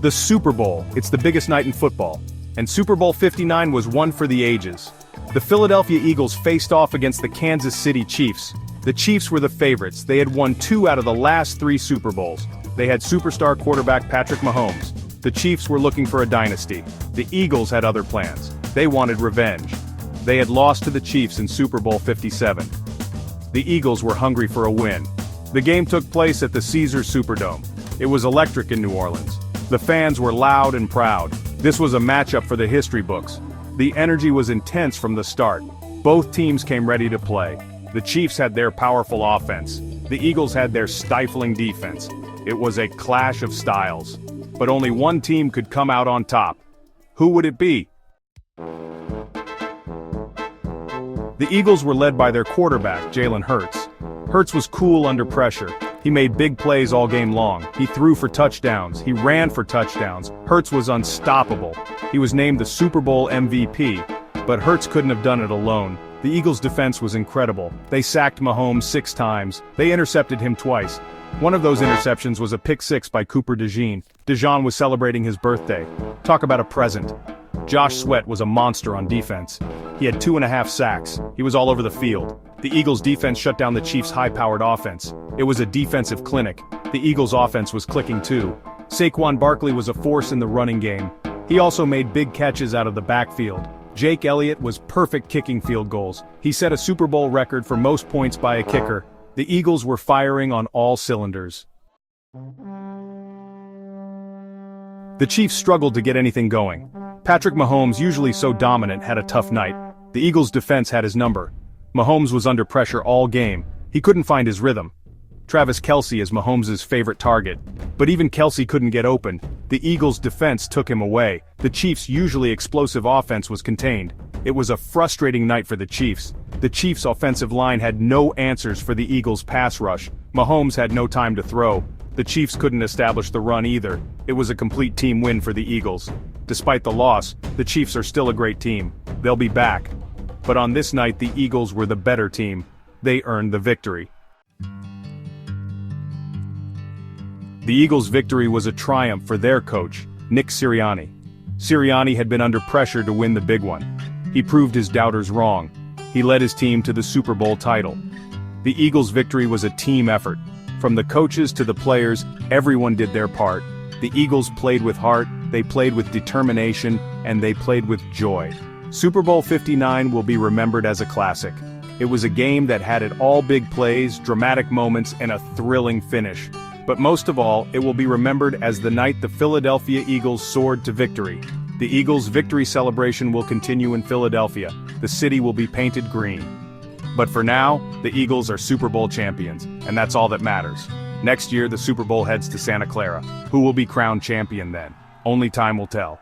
The Super Bowl, it's the biggest night in football. And Super Bowl 59 was one for the ages. The Philadelphia Eagles faced off against the Kansas City Chiefs. The Chiefs were the favorites. They had won 2 out of the last 3 Super Bowls. They had superstar quarterback Patrick Mahomes. The Chiefs were looking for a dynasty. The Eagles had other plans. They wanted revenge. They had lost to the Chiefs in Super Bowl 57. The Eagles were hungry for a win. The game took place at the Caesars Superdome. It was electric in New Orleans. The fans were loud and proud. This was a matchup for the history books. The energy was intense from the start. Both teams came ready to play. The Chiefs had their powerful offense. The Eagles had their stifling defense. It was a clash of styles. But only one team could come out on top. Who would it be? The Eagles were led by their quarterback, Jalen Hurts. Hurts was cool under pressure. He made big plays all game long. He threw for touchdowns. He ran for touchdowns. Hurts was unstoppable. He was named the Super Bowl MVP. But Hurts couldn't have done it alone. The Eagles' defense was incredible. They sacked Mahomes 6 times. They intercepted him twice. One of those interceptions was a pick-6 by Cooper DeJean. DeJean was celebrating his birthday. Talk about a present. Josh Sweat was a monster on defense. He had 2.5 sacks. He was all over the field. The Eagles' defense shut down the Chiefs' high-powered offense. It was a defensive clinic. The Eagles' offense was clicking too. Saquon Barkley was a force in the running game. He also made big catches out of the backfield. Jake Elliott was perfect kicking field goals. He set a Super Bowl record for most points by a kicker. The Eagles were firing on all cylinders. The Chiefs struggled to get anything going. Patrick Mahomes, usually so dominant, had a tough night. The Eagles' defense had his number. Mahomes was under pressure all game. He couldn't find his rhythm. Travis Kelce is Mahomes' favorite target. But even Kelce couldn't get open. The Eagles' defense took him away. The Chiefs' usually explosive offense was contained. It was a frustrating night for the Chiefs. The Chiefs' offensive line had no answers for the Eagles' pass rush. Mahomes had no time to throw. The Chiefs couldn't establish the run either. It was a complete team win for the Eagles. Despite the loss, the Chiefs are still a great team. They'll be back. But on this night, the Eagles were the better team. They earned the victory. The Eagles' victory was a triumph for their coach, Nick Sirianni. Sirianni had been under pressure to win the big one. He proved his doubters wrong. He led his team to the Super Bowl title. The Eagles' victory was a team effort. From the coaches to the players, everyone did their part. The Eagles played with heart, they played with determination, and they played with joy. Super Bowl 59 will be remembered as a classic. It was a game that had it all: big plays, dramatic moments, and a thrilling finish. But most of all, it will be remembered as the night the Philadelphia Eagles soared to victory. The Eagles' victory celebration will continue in Philadelphia. The city will be painted green. But for now, the Eagles are Super Bowl champions, and that's all that matters. Next year, the Super Bowl heads to Santa Clara. Who will be crowned champion then? Only time will tell.